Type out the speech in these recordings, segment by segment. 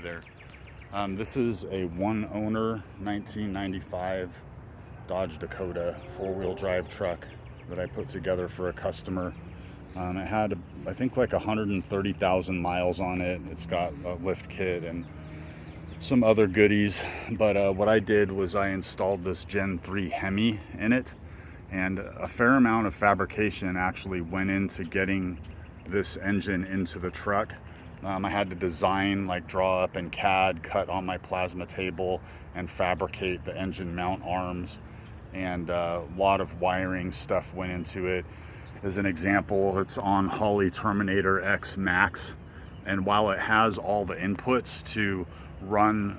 there. This is a one owner 1995 Dodge Dakota 4-wheel drive truck that I put together for a customer. It had, I think, like 130,000 miles on it. It's got a lift kit and some other goodies, but what I did was I installed this Gen 3 Hemi in it, and a fair amount of fabrication actually went into getting this engine into the truck. I had to design, like draw up in CAD, cut on my plasma table, and fabricate the engine mount arms, and a lot of wiring stuff went into it. As an example, it's on Holley Terminator X Max, and while it has all the inputs to run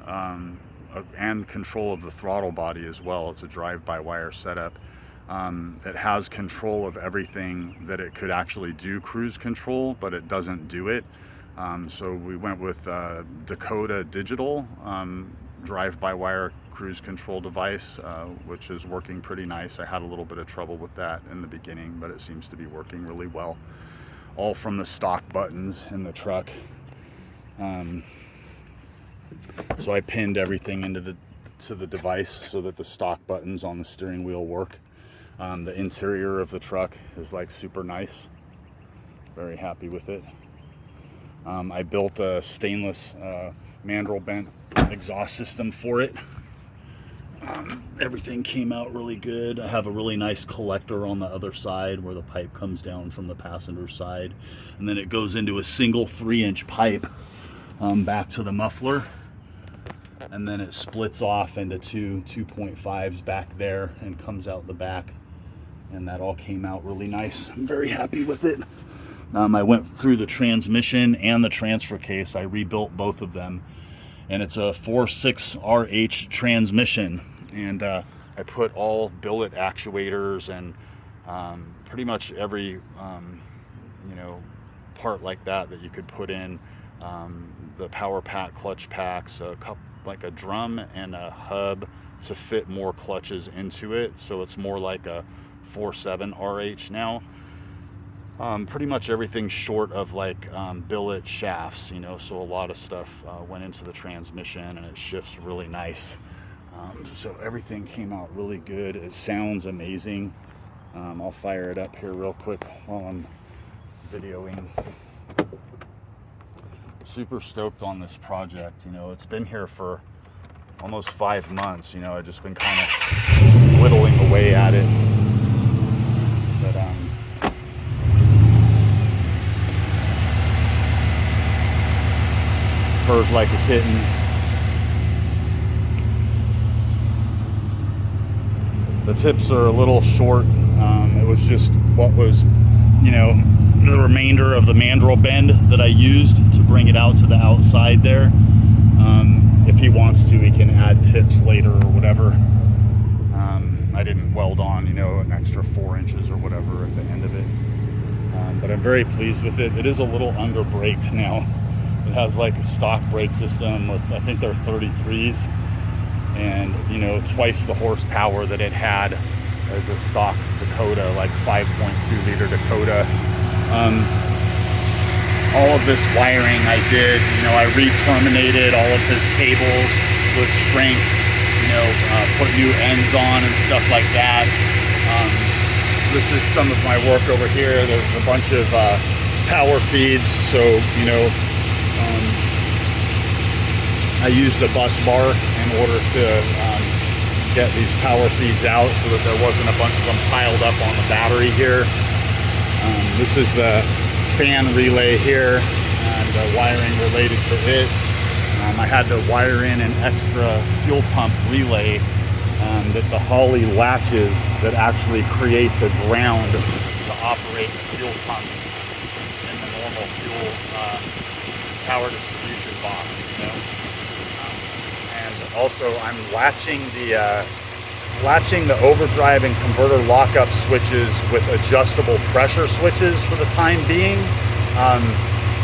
and control of the throttle body as well, it's a drive-by-wire setup. It has control of everything that it could actually do cruise control, but it doesn't do it. So we went with Dakota Digital drive-by-wire cruise control device, which is working pretty nice. I had a little bit of trouble with that in the beginning, but it seems to be working really well. All from the stock buttons in the truck. So I pinned everything into the device so that the stock buttons on the steering wheel work. The interior of the truck is like super nice. Very happy with it. I built a stainless mandrel bent exhaust system for it. Everything came out really good. I have a really nice collector on the other side where the pipe comes down from the passenger side, and then it goes into a single 3-inch pipe back to the muffler, and then it splits off into two 2.5s back there and comes out the back, and that all came out really nice. I'm very happy with it. I went through the transmission and the transfer case. I rebuilt both of them, and it's a 4.6RH transmission, and I put all billet actuators and pretty much every part like that you could put in. The power pack, clutch packs, like a drum and a hub to fit more clutches into it, so it's more like a 4.7RH now. Pretty much everything short of like billet shafts, so a lot of stuff went into the transmission, and it shifts really nice. So everything came out really good. It sounds amazing. I'll fire it up here real quick while I'm videoing. Super stoked on this project. It's been here for almost 5 months. I've just been kind of whittling away at it, but purrs like a kitten. The tips are a little short. It was just what was, the remainder of the mandrel bend that I used to bring it out to the outside there. If he wants to, he can add tips later or whatever. I didn't weld on, an extra 4 inches or whatever at the end of it. But I'm very pleased with it. It is a little under braked now. It has like a stock brake system with, I think they're 33s, and twice the horsepower that it had as a stock Dakota, like 5.2 liter Dakota. All of this wiring I did, I re-terminated all of his cables with shrink, put new ends on and stuff like that. This is some of my work over here. There's a bunch of power feeds, so I used a bus bar in order to get these power feeds out so that there wasn't a bunch of them piled up on the battery here. This is the fan relay here and the wiring related to it. I had to wire in an extra fuel pump relay that the Holley latches that actually creates a ground to operate the fuel pump in the normal fuel power distribution box, and also I'm latching the overdrive and converter lockup switches with adjustable pressure switches for the time being.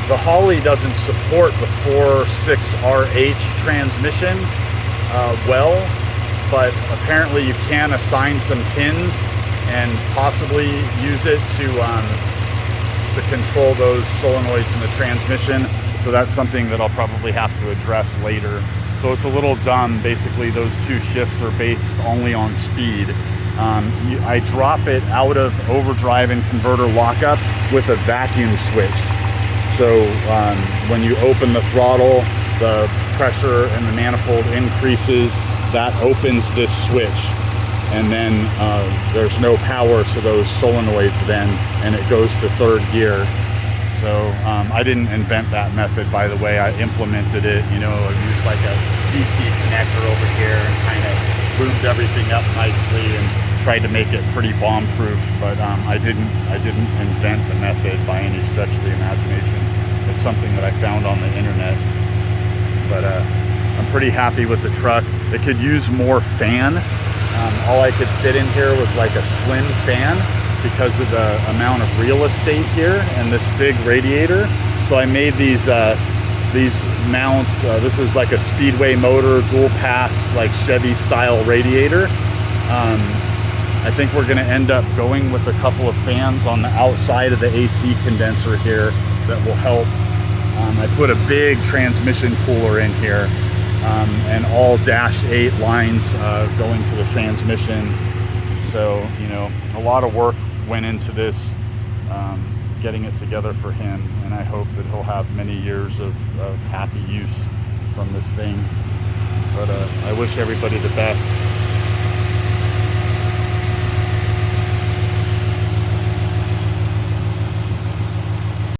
The Holley doesn't support the 4.6RH transmission but apparently you can assign some pins and possibly use it to control those solenoids in the transmission. So that's something that I'll probably have to address later. So it's a little dumb. Basically, those two shifts are based only on speed. I drop it out of overdrive and converter lockup with a vacuum switch. So when you open the throttle, the pressure in the manifold increases. That opens this switch, and then there's no power to those solenoids then, and it goes to third gear. So I didn't invent that method, by the way. I implemented it. You know, I used like a CT connector over here and kind of lubed everything up nicely and tried to make it pretty bomb-proof. But I didn't invent the method by any stretch of the imagination. It's something that I found on the internet. But I'm pretty happy with the truck. It could use more fan. All I could fit in here was like a slim fan because of the amount of real estate here and this big radiator. So I made these mounts. This is like a Speedway motor, dual pass, like Chevy style radiator. I think we're gonna end up going with a couple of fans on the outside of the AC condenser here that will help. I put a big transmission cooler in here, and all Dash 8 lines going to the transmission. So, you know, a lot of work went into this, getting it together for him, and I hope that he'll have many years of happy use from this thing. But I wish everybody the best.